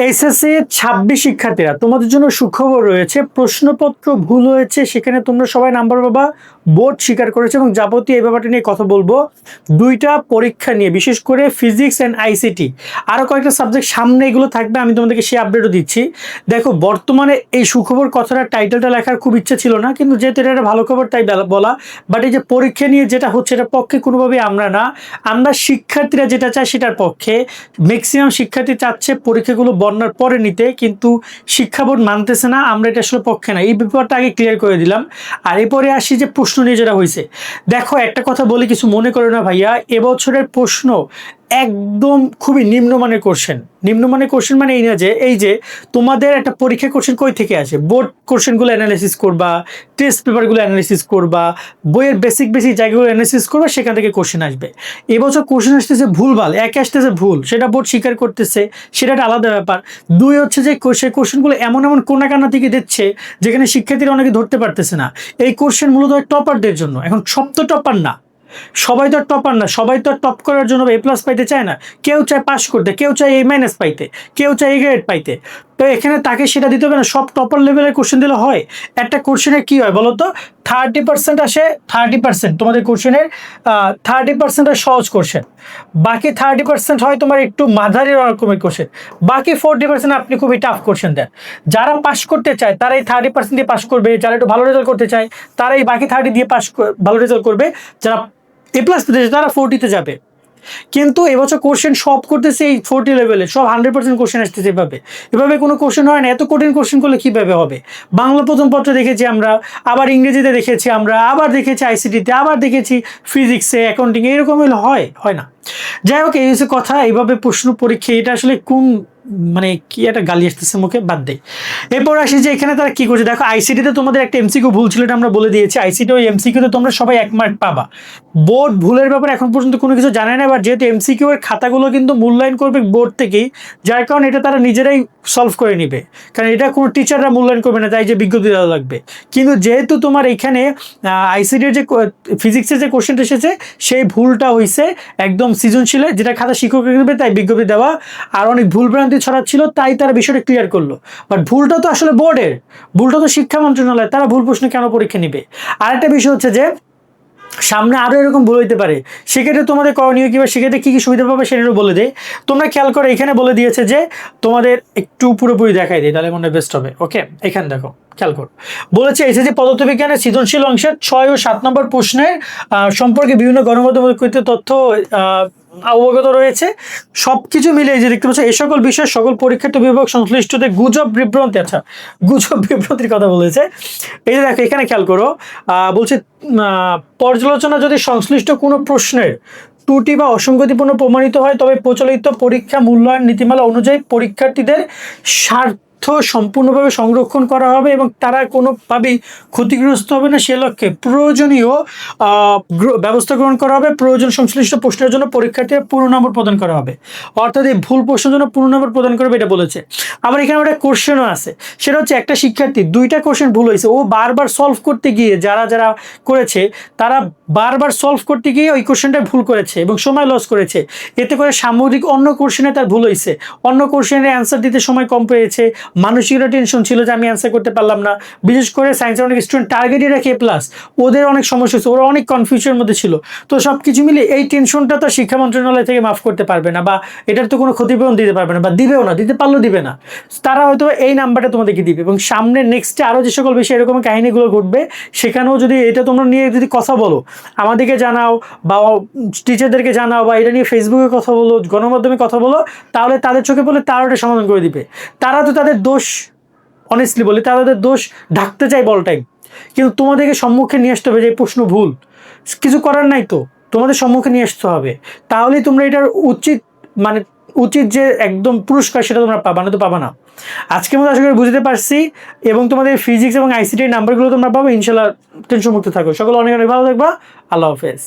HSC 26 শিক্ষার্থীরা তোমাদের জন্য সুখবর রয়েছে। প্রশ্নপত্র ভুল হয়েছে, সেখানে তোমরা সবাই নাম্বার পাবা, বোর্ড স্বীকার করেছে এবং যাবতীয় এই ব্যাপারটা নিয়ে কথা বলবো। দুইটা পরীক্ষা নিয়ে, বিশেষ করে ফিজিক্স অ্যান্ড আইসিটি, আরও কয়েকটা সাবজেক্ট সামনে এগুলো থাকবে, আমি তোমাদেরকে সেই আপডেটও দিচ্ছি। দেখো, বর্তমানে এই সুখবর কথাটা টাইটেলটা লেখার খুব ইচ্ছা ছিল না, কিন্তু যেহেতু এটা একটা ভালো খবর তাই বলা। বাট এই যে পরীক্ষা নিয়ে যেটা হচ্ছে, এটার পক্ষে কোনোভাবেই আমরা না, আমরা শিক্ষার্থীরা যেটা চাই সেটার পক্ষে। ম্যাক্সিমাম শিক্ষার্থী চাচ্ছে পরীক্ষাগুলো বন্যার পরে নিতে, কিন্তু শিক্ষা বোর্ড মানতেছে না। আমরা এটা আসলে পক্ষে না, এই ব্যাপারটা আগে ক্লিয়ার করে দিলাম। আর এরপরে আসি যে প্রশ্ন নিয়ে যেটা হয়েছে। দেখো, একটা কথা বলি, কিছু মনে করো না ভাইয়া, এবছরের প্রশ্ন একদম খুবই নিম্নমানের কোশ্চেন। নিম্নমানের কোশ্চেন মানে এই না যে তোমাদের একটা পরীক্ষা কোশ্চেন কই থেকে আসে, বোর্ড কোশ্চেনগুলো অ্যানালাইসিস করবা, টেস্ট পেপারগুলো অ্যানালাইসিস করবা, বইয়ের বেসিক জায়গাগুলো অ্যানালাইসিস করবা, সেখান থেকে কোশ্চেন আসবে। এবছর কোশ্চেন আসতেছে ভুলভাল, একে আসতেছে ভুল, সেটা বোর্ড স্বীকার করতেছে, সেটা একটা আলাদা ব্যাপার। দুই হচ্ছে যে সেই কোশ্চেনগুলো এমন কোনাকানা থেকে দিচ্ছে যেখানে শিক্ষার্থীরা অনেকে ধরতে পারতেছে না। এই কোশ্চেন মূলত টপারদের জন্য। এখন সব তো টপার না, সবাই তো টপার না, সবাই তো টপ করার জন্য এ প্লাস পাইতে চায় না। কেউ চায় পাস করতে, কেউ চায় এ মাইনাস পাইতে, কেউ চায় এ গ্রেড পাইতে। তো এখানে তাকে সেটা দিতে হবে না, সব টপার লেভেলের কোশ্চেন দিলে হয়? একটা কোশ্চেনে কি হয় বলো তো, 30% আসে, 30% তোমাদের কোশ্চেনের 30% হয় সহজ কোশ্চেন, বাকি 30% হয় তোমার একটু মাঝারি রকমের কোশ্চেন, বাকি 40% আপনি খুবই টাফ কোশ্চেন দেন। যারা পাস করতে চায় তারা এই 30% দিয়ে পাস করবে, যারা একটু ভালো রেজাল্ট করতে চায় তারা এই বাকি 30 দিয়ে ভালো রেজাল্ট করবে, যারা এ প্লাস পেতে তারা 40-তে যাবে। কিন্তু এবছর কোশ্চেন সব করতেছে এই 40 লেভেলে, সব 100% কোশ্চেন আসতেছে। এভাবে কোনো কোশ্চেন হয় না। এত কঠিন কোশ্চেন করলে কীভাবে হবে? বাংলা প্রথম পত্রে দেখেছি আমরা, আবার ইংরেজিতে দেখেছি আমরা, আবার দেখেছি আইসিটিতে, আবার দেখেছি ফিজিক্সে, অ্যাকাউন্টিং, এরকম হলে হয় না। যাই হোক, এই হচ্ছে কথা। এইভাবে প্রশ্ন পরীক্ষা, এটা আসলে কোন মানে কি একটা গালি আসতেছে মুখে, বাদ দেয়। এরপর আসি যে এখানে তারা কি করছে। দেখো, আইসিটিতে তোমাদের একটা এমসিকিউ ভুল ছিল, এটা আমরা বলে দিয়েছি। আইসিটি ওই এমসিকিউতে তোমরা সবাই 1 মার্ক পাবা। বোর্ড ভুলের ব্যাপারে এখন পর্যন্ত কোনো কিছু জানে না, এবার যেহেতু এমসিকিউ এর খাতাগুলো কিন্তু মূল্যায়ন করবে বোর্ড থেকেই, যার কারণে এটা তারা নিজেরাই সলভ করে নিবে, কারণ এটা কোনো টিচাররা মূল্যায়ন করবে না, তাই যে বিজ্ঞপ্তি দেওয়া লাগবে। কিন্তু যেহেতু তোমার এখানে আইসিটির যে ফিজিক্সের যে কোশ্চেনটা এসেছে, সেই ভুলটা হয়েছে একদম সৃজনশীলে, যেটা খাতা শিক্ষক নেবে, তাই বিজ্ঞপ্তি দেওয়া। আর অনেক ভুলভ্রান্তি ছড়াচ্ছিল, তাই তারা বিষয়টা ক্লিয়ার করলো। বাট ভুলটা তো আসলে বোর্ডের, ভুলটা তো শিক্ষা মন্ত্রণালয়, তারা ভুল প্রশ্নে কেন পরীক্ষা নিবে? আরেকটা বিষয় হচ্ছে যে সামনে আরও এরকম ভুল হইতে পারে, সেক্ষেত্রে তোমাদের করণীয় কী বা সেক্ষেত্রে কী কী সুবিধা পাবে সেটাও বলে দেয়। তোমরা খেয়াল করো, এখানে বলে দিয়েছে যে তোমাদের একটু পুরোপুরি দেখাই দিই, তাহলে মনে বেস্ট হবে। ওকে, এখানে দেখো, খেয়াল করো, বলেছে এসএসসি পদার্থবিজ্ঞানের সৃজনশীল অংশের 6 ও 7 নম্বর প্রশ্নের সম্পর্কে বিভিন্ন গণমাধ্যমে তথ্য অবগত রয়েছে। সবকিছু মিলে যে দেখতে পাচ্ছ, এই সকল বিষয় সকল পরীক্ষার্থী বিভাগ সংশ্লিষ্টদের গুজব বিভ্রান্তি, গুজব বিভ্রান্তির কথা বলেছে। এই যে দেখো, এখানে খেয়াল করো, বলছে পর্যালোচনা যদি সংশ্লিষ্ট কোনো প্রশ্নের ত্রুটি বা অসঙ্গতিপূর্ণ প্রমাণিত হয়, তবে প্রচলিত পরীক্ষা মূল্যায়ন নীতিমালা অনুযায়ী পরীক্ষার্থীদের স্বার্থ সম্পূর্ণভাবে সংরক্ষণ করা হবে এবং তারা কোনোভাবেই ক্ষতিগ্রস্ত হবে না, সে লক্ষ্যে প্রয়োজনীয় ব্যবস্থা গ্রহণ করা হবে। প্রয়োজন সংশ্লিষ্ট প্রশ্নের জন্য পরীক্ষার্থীরা পূর্ণ নম্বর প্রদান করা হবে। অর্থাৎ এই ভুল প্রশ্নের জন্য পূর্ণ নম্বর প্রদান করবে, এটা বলেছে। আবার এখানে একটা কোশ্চেনও আছে, সেটা হচ্ছে একটা শিক্ষার্থী 2টা কোশ্চেন ভুল হয়েছে, ও বারবার সলভ করতে গিয়ে, যারা করেছে তারা বারবার সলভ করতে গিয়ে ওই কোশ্চেনটা ভুল করেছে এবং সময় লস করেছে। এতে করে সামগ্রিক অন্য কোশ্চেনে তার ভুল হয়েছে, অন্য কোশ্চেনের অ্যান্সার দিতে সময় কম পেয়েছে, মানসিকতা টেনশন ছিল যে আমি অ্যান্সার করতে পারলাম না। বিশেষ করে সায়েন্সের অনেক স্টুডেন্ট টার্গেটই রাখে প্লাস, ওদের অনেক সমস্যা হচ্ছে, ওরা অনেক কনফিউশনের মধ্যে ছিল। তো সব কিছু মিলে এই টেনশনটা তো শিক্ষা মন্ত্রণালয় থেকে মাফ করতে পারবে না, বা এটার তো কোনো ক্ষতিপূরণ দিতে পারবে না, বা দিবেও না, দিতে পারলেও দিবে না। তারা হয়তো এই নাম্বারটা তোমাদেরকে দিবে, এবং সামনে নেক্সটে আরও যে সকল বিষয় এরকম কাহিনীগুলো ঘটবে, সেখানেও যদি এটা তোমরা নিয়ে যদি কথা বলো, আমাদেরকে জানাও বা টিচারদেরকে জানাও, বা এটা নিয়ে ফেসবুকে কথা বলো, গণমাধ্যমে কথা বলো, তাহলে তাদের চোখে বলে তারা ওটা সমাধান করে দিবে। তারা তো তাদের দোষ, অনেস্টলি বলি, তাদের দোষ ঢাকতে চাই বল টাইম, কিন্তু তোমাদেরকে সম্মুখে নিয়ে আসতে হবে যে প্রশ্ন ভুল, কিছু করার নাই, তো তোমাদের সম্মুখে নিয়ে আসতে হবে। তাহলেই তোমরা এটার উচিত যে একদম পুরস্কার, সেটা তোমরা পাবা, না তো পাবা না। আজকের মতো আশা করি বুঝতে পারছি, এবং তোমাদের ফিজিক্স এবং আইসিটির নাম্বারগুলো তোমরা পাবো ইনশাল্লাহ। টেনশন মুক্ত থাকো, সকল অনেক অনেক ভালো থাকবা। আল্লাহ হাফেজ।